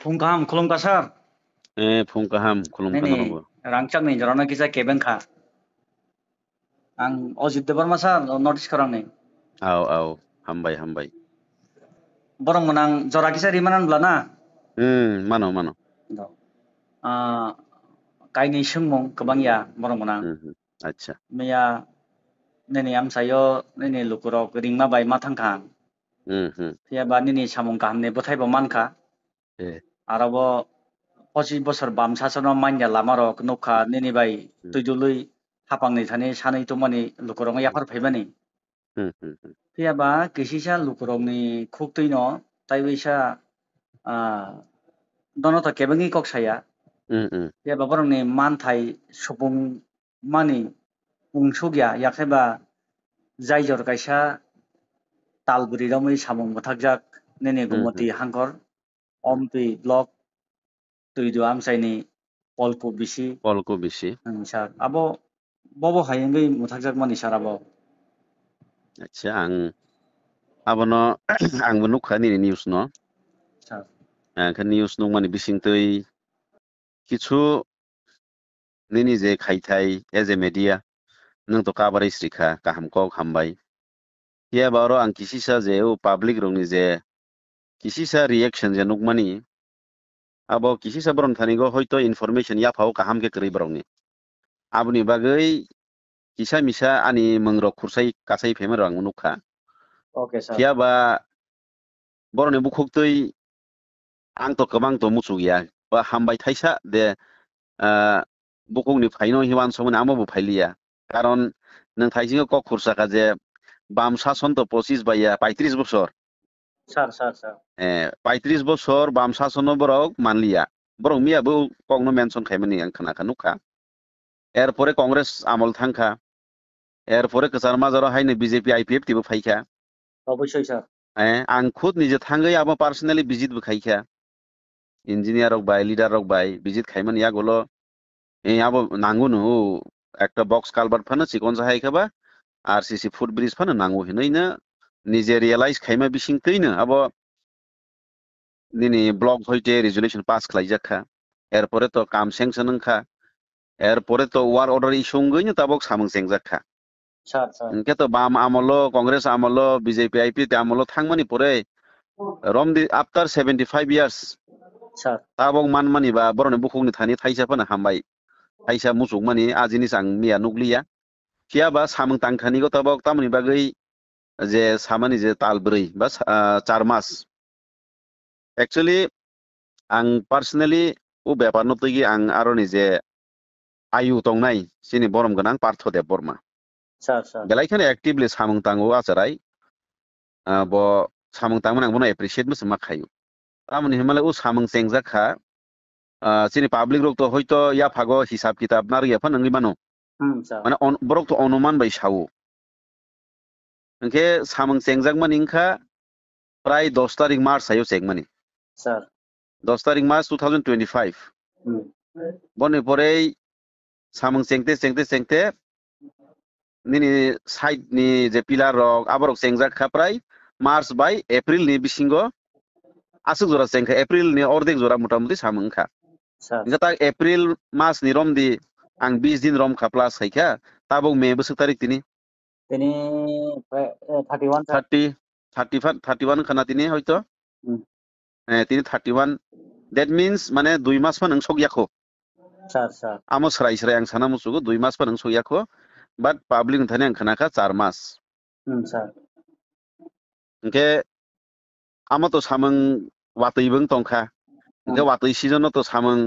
Phung kaham khulum kasar. Phung kaham khulumkan Nini rongo. rangchak ni jorana kisa keben kha. Ang Ojit Debar masar notice karang ni. Aw hambai. Borong menang jora kisa rimanan belana. Mano. Kaini sungmung kebang ya borong menang. Acha. Meya nini am sayo nini lukurok ringma bai matang kha. Tiya ba nini samung kaham ni bothai bo man kha. Arabo 25 বছর বাম শাসনৰ মান্য লামাৰক নখা নিনিবাই তৈদুলৈ হাপাংনি Thani সাनै তোমানি লুকৰং याफार फाइबानि फैयाबा किसिसा लुकरंनि खुक्तैनो ताइबैसा Janata केबंगि कक्साया फैयाबा बरंनि मानथाइ सुबुं मानि उंसुग्या याखेबा जायजर काइसा तालबुरि रमै सामुं मोथाकजाक नेने गुमति हांकर अमपि block tuidu amsaini polko bisi sar abo bobo hayengei muthakjak mani sar abo acha abono angbo nukha ni news no sar kha news nung mani bisingtui kichu nini je khaithai as a media nung to kabarai srikha kaham kok hambai ya baro ang kisisa je o public rongni je kisisa reaction je nukmani abo kisisa boron thanigo hoito information ya phau kaham ke kri borongni abni bagai kisa misa ani mangrok khursai kasai phemar ang nukha okay sir ya ba boroni bukhoktui ang to kabang to muchu ya ba hambai thaisa de bukongni phaino hiwan somani amo bo phailiya karon nang thaijingo kok khursa ka je bam শাসন তো 25 বাইয়া 35 বছর sir 35 বছর বাম শাসন বরক মানলিয়া বরং মিয়াবো কংনো mention খাইমানি আং খানা খানুখা এরপরে কংগ্রেস আমল থাংখা এরপরে কসার মাজার হাইনে বিজেপি আইপিএফ টিবো ফাইখা অবশ্যই স্যার আং খুদ নিজে থাঙ্গই আবো পার্সোনালি ভিজিট বো খাইখা ইঞ্জিনিয়ার রক বাই লিডার রক বাই ভিজিট খাইমানি আগলো আবো নাঙ্গুনো একটা বক্স কালভার্ট ফানো চিকন সাহাইখাবা RCC ফুড ব্রিজ ফানো নাঙ্গু হিনৈনা নিজে রিয়েলাইজ খাইমা বিসিংতৈনো আবো নিনি ব্লক হইতে রেজুলেশন পাস খাইজাখা এরপরে তো কাম স্যাংশন খা এরপরে তো ওয়ার অর্ডার ইস্যুঙ্গৈনো তাবক সামং সেংজাখা স্যার ইনকে তো বাম আমলো কংগ্রেস আমলো বিজেপি আইপি আমলো থাংমানি পরে রমদি আফটার 75 ইয়ার্স স্যার তাবক মানমানি বা বরনে বুখংনি থানি থাইসা ফানা হামবাই থাইসা মুসুক মানি আজিনি সাং মিয়া নুগলিয়া কিয়াবা সামং তাংখানি গো তাবক তামনি বাগৈ যে সামানি যে তালব্रै বা 4 মাস Actually, ang personally o ব্যাপার নতগি ang aro ni je ayu tongnai sini borom ganang Partho Dev Burma. Sir Belaikhane actively samung tango acharai bo samung tangmani ang bono appreciate mo sama khayu. Amoni himale o samung sengjakha sini public rok to hoito ya phago hisab kitab nar ya phan angli mano. Sir Mane borok to onuman bai sawo. Angke samung sengjak ingkha prai 10 tarik March sayo segmani. Sir 10 tarik March 2025 boni porei samung sengte nini side ni je pillar rok aborok sengjak kha prai March by April ni bisingo asuk jora sengkha April ni ordek jora motamuti samung kha sir ingka ta April mas ni rom di ang 20 din rom kha plus khaikha tabok May busuk tarik tini তিনি 31 sir 31 khana tini hoito tini 31 that means mane 2 mas pa nang sogyakho sir amo srai ang sana musugo 2 mas pa nang sogyakho but public thani ang khana kha 4 mas sir ingke amo to samung watui bung tongkha ingke watui season to samung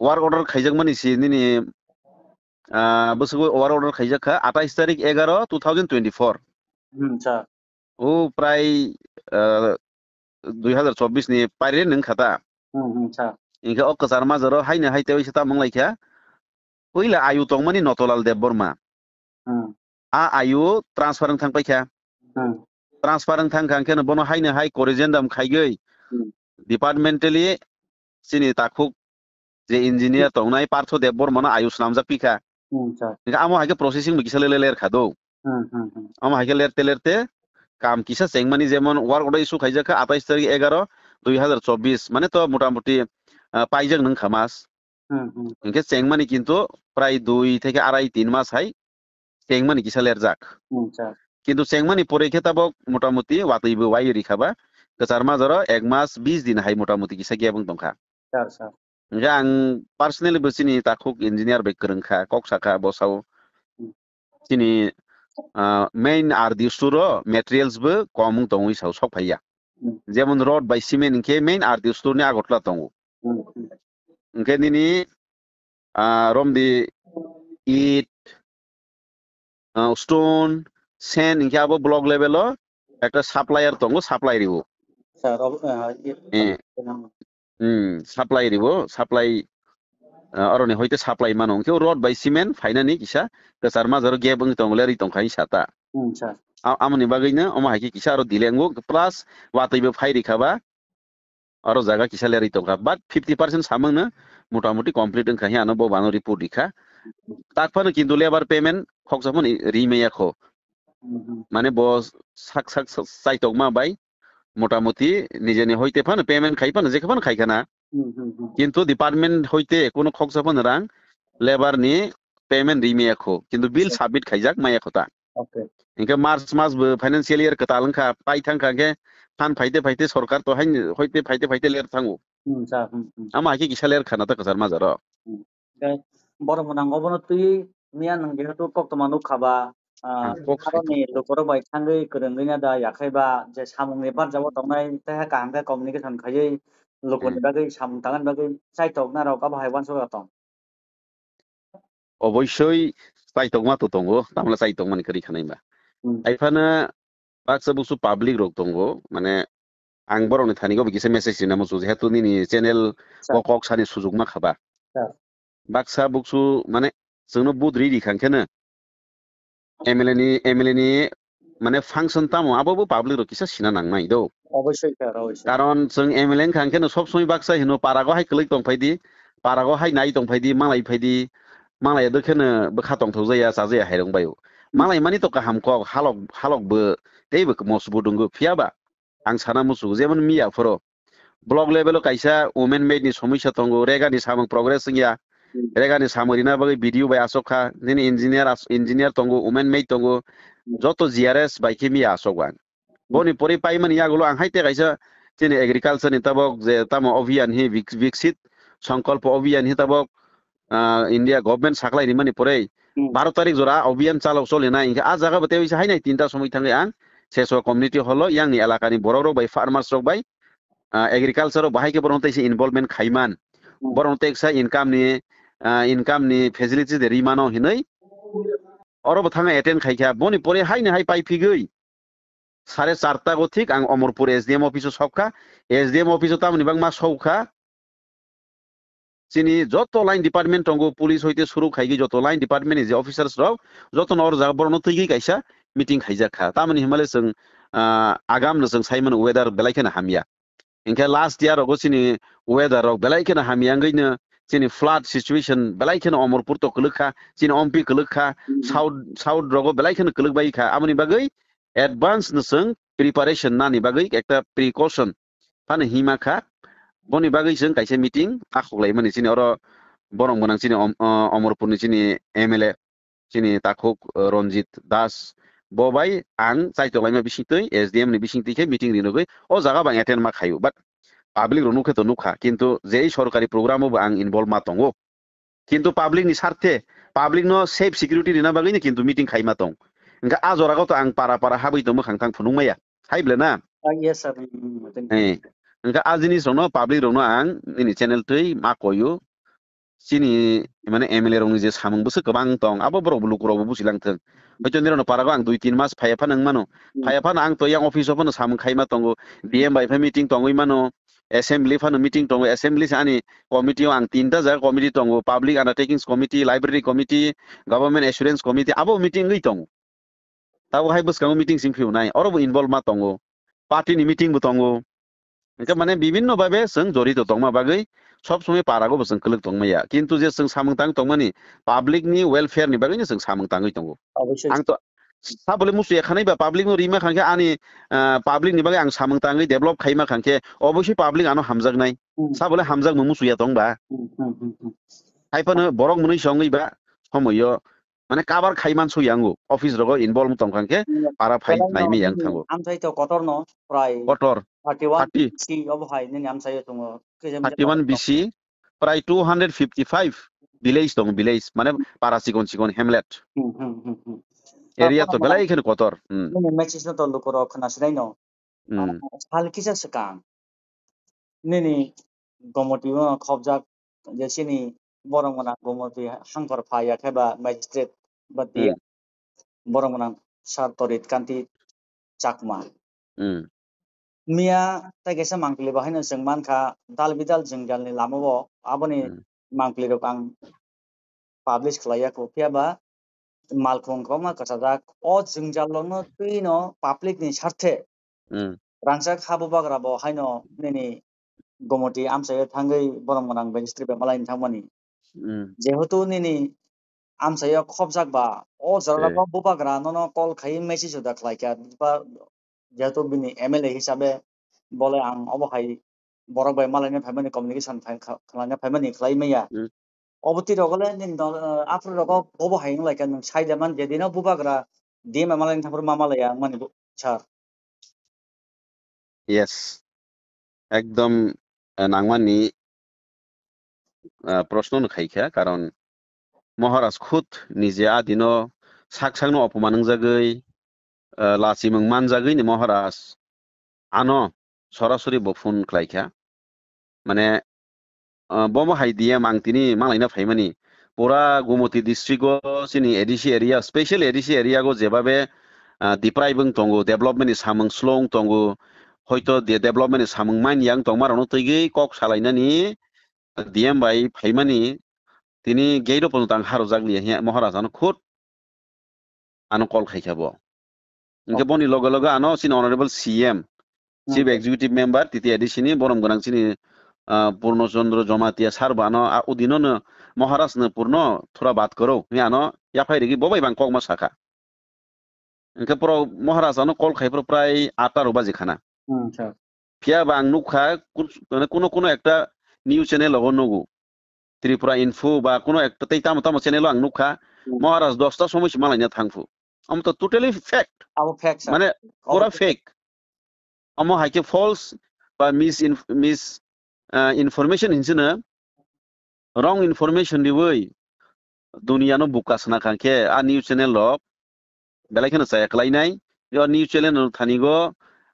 work order khaijak mani si nini busugo work order khaijakha 28 tarik 11 2024 sir o prai 2024 ni pare nang khata sir ingke ok kasar majaro haine haite oi sita manglaikha oila ayu tongmani Notolal Dev Burma ayu transfer thangpaikha transfer thangkha no bono haine hai corrigendum khaigei departmentally sini takhuk je engineer tongnai Partho Dev Burma na ayu snamjak pikha ingka amo haike processing bi kisale ler khado amo haike lerte kam kisa sengmani jemon work order issue khaijakha 28 tarik 11 2024 মানে তো মোটামুটি পাইজों नों খামাস इनके चेंगमानी किंतु प्राय 2 থেকে 2.5-3 মাস high চেংমানি কিসালের যাক কিন্তু চেংমানি পরে খেতাবক মোটামুটি ওয়াতইবো ওয়াই রিখাবা কেসার মাজার 1 মাস 20 দিন হাই মোটামুটি কিসা গিয়াবং দंखा आं पार्सनेलि बसिनि ताखुक इन्जिनियार बै गोरोंखा कक्साखा बसाव सिनि मेइन आर्दिस्टुरो मेटेरियल्सबो कम दङ इसाव सफाया जेमन रड बाय सिमेन्ट इनके मेइन आर्दिस्टुरनि आगतला दङ इनके निनि रमदि इट स्टोन सेन इनके आबो ब्लक लेभेलो একটা সাপ্লায়ার দङ সাপ্লাই দিবো সাপ্লাই দিবো সাপ্লাই अरने होइते साप्लाई मानो के रड बाय सिमेन्ट फाइनानि किसा केसार माजार गेबं दंगले रि दंखाइ साता आमनि बागैनो अमा हाकि किसा आरो दिलेंगो प्लस वातैबो फाइरि खाबा आरो जागा किसा लेरि दंखा बाट 50% सामंनो मोटामुटी कमप्लीट दंखाहि आनो बबानो रिपोर्ट दिखा ताकफानो किन्तु लेबार पेमेन्ट खक्साफोन रिमेयाखो माने बस साक साक साइतक मा बाय मोटामुटी निजेनि होइते फानो पेमेन्ट खाइफानो जेखफानो खाइखाना किन्तु डिपार्टमेंट होइते कोनो खक्साफोन रां लेबार नि पेमेन्ट रिमेयाखो किन्तु बिल सबमिट खाइजाक मायाखोता इनके मार्च मास बो फाइनान्शियल इयर कतालंखा पाइ थांखा के फान फाइते फाइते सरकार तो हाइन होइते फाइते फाइते लेर थांगो आमा हाकि किसा लेर खाना त कसार माजार बर मोनांगोबनो तुइ मिया नों जेहेतु कक्तमानु खाबा आरनि लुकरो बाय थांगै गोरोंगैना दा याखैबा जे सामुंनि बारजाबो दंनाय तेहा कांगा कम्युनिकेशन खायै लुकरनि बागै सामुं तांगन बागै साइतक ना राव का बाहाय वानसो दं अबশ্যই साइतक मा तो दंगो तामला साइतक मानि करि खानायबा आइफानो बाक्सा बुसु पाब्लिक रक दंगो माने आं बरनि थानिगो बिसे मेसेज दिना मुसु जेहेतु निनि चेनेल कक सानि सुजुग मा खाबा बाक्सा बुसु माने जोंनो बुद्रि दिखांखेनो एमएलए नि माने फांसन तामो आबो पाब्लिक रक किसा सिना नांनाय दो अवश्य कारण जों एमएलए खांखेनो सब समय बाक्सा हिनो पारागो हाय क्लिक दंफायदि पारागो हाय नाय दंफायदि मालाय फायदि मालाय दखेनो बखा दंथौ जाया जाया हायरं बायो मालाय मानि तो गाहामख हालकबो दैबो मसबो दंगो फियाबा आं साना मुसु जेमन मिया फरो ब्लक लेभेलो काइसा वुमेन मेड नि समस्या दंगो रेगानि सामं प्रोग्रेस गया रेगानि सामरिना बागै भिडिअ बाय आसखा दिनै इन्जिनियार दंगो वुमेन मेड दंगो जतो जीआरएस बायके मिया आसगवान बनि परि पाइमन यागलो आं हायते काइसा दिनै एग्रीकाल्चर नि तबक जे तम अभियान हि विकसित संकल्प अभियान हि तबक इंडिया गवर्नमेंट साखलाई नि मनि परे 12 तारिख जरा अभियान चालक चलेना इनके आ जागा बते हाय नाय 3टा समय थांगे आं सेसो कम्युनिटी हल यांनि एलाकानि बरक बाय फार्मार्स रक बाय एग्रीकाल्चर बाहाय के बरनते से इनवॉल्वमेंट खाइमान बरनते एकसा इनकाम नि फेसिलिटी दे रिमानो हिनै अरब थांगा एटेन्ड खाइखा बनि परे हाय ने हाय पाइफिगै 4:30 गो ठीक आं अमरपुर एसडीएम ऑफिस सबका एसडीएम ऑफिस तामनि बां मा सौखा सिनि जतो लाइन डिपार्टमेंट दंगो पुलिस होइते सुरु खाइगि जतो लाइन डिपार्टमेंट जे ऑफिसर्स रक जतो नर जा बरनो तैगि काइसा मीटिंग खाइजाखा तामनि हिमाले जों आगाम जों साइमन वेदार बेलायखेना हामिया इनके लास्ट इयर रगो सिनि वेदार रक बेलायखेना हामियांगैनो सिनि फ्लड सिचुएशन बेलायखेना अमरपुर तो कलखा सिनि ओमपी कलखा साउथ रगो बेलायखेना कलखबायखा आमनि बागै एडवांस नसों प्रिपारेशन नानि बागै एकटा प्रिकॉशन फान हिमाखा बनि बागै जों काइसे मीटिंग आखलाय माने सिनि अर बरं गोनां सिनि अमरपुरनि सिनि एमएलए सिनि ताखुक रंजित दास बबाय आं साइतलायमा बिसिंतै एसडीएम नि बिसिंतैखे मीटिं रिनोगै अ जागा बां एटेन्ड मा खायो बाट पाब्लिक रनुखे तो नुखा किन्तु जे सरकारी प्रोग्राम आं इनवॉल्व मा दंगो किन्तु पाब्लिक नि सार्थे पाब्लिक नो सेफ सिक्युरिटी रिना बागैनो किन्तु मीटिं खाइमा दं इनका आजरागो तो आं पारा हाबै तो मोखां थां फुनुंमाया हाइब्लेना यस सर इनका आजिनि सनो पाब्लिक रनो आं नि चैनल तै मा कयो सिनि माने एमएलए रंनि जे सामंबोसो गोबां दं आबो बरबो लुकुरावबो बुसिलांथों हयतो निरनो पारागो आं 2-3 मास फायाफा नों मानो फायाफा आं तो यां ऑफिस अफनो सामं खाइमा दंगो डीएम बायफा मीटिं दंगै मानो असेंबली फानो मीटिं दंगो असेंबली सानि कमिटी आं 3टा जा कमिटी दंगो public undertakings committee library committee government assurance committee आबो मीटिं गै दं ताबो हाय बसकांगो मीटिं सिं फिउनाय अरबो इनवॉल्व मा दंगो पार्टी नि मीटिं बो दंगो इनका माने विभिन्न भाबे जों जरित दंमा बागै सब समय पारागो जों कलक दंमाया किन्तु जे जों सामंतां दंमानि पब्लिक नि वेलफेयर नि बागैनो जों सामंताङै दंगो sa bole musu ekhane ba public no rima khanke ani public ni bagai ang samung tangai develop khaima khanke obviously public ano hamjak nai sa bole hamjak mu musu ya tong ba haipano borok muni songai ba somoyo মানে কাবার খাইমান সুয়াঙ্গু office রগো involve তং খানকে পারা phi Naimi yang thango আমসাই তো কটর ন প্রায় কটর 31 C অবহাই নি আমসাই তো কেজেম 31 BC প্রায় 255 ভিলেজ দং ভিলেজ মানে পারা সিকন সিকন হেমলেট এরিয়া তো বেলা এখানে কতর নি মেসেজ তো লোকর খনাসরাই ন হাল কিসা সকাং নি গমতি খবজাক যেসিনি বরমনা গমতি হাংকর ফায়া খেবা ম্যাজিস্ট্রেট বাতি বরমনা সারতরিত কান্তি চাকমা মিয়া তাইগেসা মাংকলি বাহাयनो जों मानखा दाल बिदाल जोंगालनि लामाव आबनि मांकलि रक आं पाब्लिश खलायाखौ फियाबा मालखंखौ मा कथाजाक अ जोंजालनो तुइनो पाब्लिक नि सार्थे रांसा खाबु बाग्रा बाहायनो नेनि गमति आमसाय थांगै बरमगनां बेनिस्ट्रि बे मालायनि थांमानि जेहेतु नेनि आमसाय खबजाकबा अ जराबा बुबाग्रा ननो कल खाइ मेसेज होदा खलायका बा जेहेतु बिनि एमएलए हिसाबै বলে আং অবহাই বরক বাই মালাইনে ফাইমানি কমিউনিকেশন খালাইনে ফাইমানি খালাইমাইয়া অবতি রগলে নিন আফ্রো রগ অবহাই লাইকা নং সাইদামান যেদিনা বুবাগ্রা ডিএম মালাইনে থাপুর মামালায়া মানি স্যার ইয়েস একদম নাংমানি প্রশ্ন খাইখা কারণ মহারাজ খুদ নিজে আদিনো সাকসাংনো অপমান জাগৈ লাসি মংমান জাগৈ নি মহারাজ আনো সরাসরি বফুন খাইখা মানে বম হাইদিয়া মাংতিনি মালাইনা ফাইমানি পুরা গুমতি ডিস্ট্রিক্ট সিনি ADC area special ADC area গো যেভাবে ডিপ্রাইবং তঙ্গো ডেভেলপমেন্ট সামং স্লং তঙ্গো হয়তো ডেভেলপমেন্ট সামং মাইন ইয়াং তংমারানো তৈগৈ কক সালাইনানি ডিএম বাই ফাইমানি তিনি গেইরো পর্যন্ত হারো জাগলি মহারাজানো খুদ আনো কল খাইখাবো ইনকে বনি লগে লগে আনো সিন honourable CM chief executive member তিতি এডিসিনি বরম গোনাং সিনি পূর্ণচন্দ্র জমাতিয়া সারবানো উদিনো মহারাজ পূর্ণ থোড়া বাত করো আনো ইয়াফাই রেগি ববাই বাং ককমা শাখা ইনকে পুরো মহারাজানো কল খাইপ্র প্রায় 8 বাজে খানা ফিয়া বাং নুখা কোনো কোনো একটা নিউজ চ্যানেল লগো নগু ত্রিপুরা ইনফো বা কোনো একটা তাই তাম তাম চ্যানেল আং নুখা মহারাজ 10টা সময় মালাইনা থাংফু আম তো টোটালি ফ্যাক্ট মানে পুরা ফেক আমো হাইকে ফলস বা মিস ইনফরমেশন হিনসিনা রং ইনফরমেশন দিবই দুনিয়ানো বুকাসনা খানকে আ নিউজ চ্যানেল লক বেলাইখানে চাইকলাইনাই নিউজ চ্যানেল থানিগো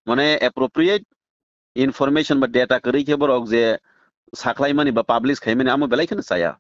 মানে অ্যাপ্রোপ্রিয়েট ইনফরমেশন বা ডেটা করিকে বরক যে সাকলাইমানি বা পাবলিশ খাইমানি আমো বেলাইখানে চায়া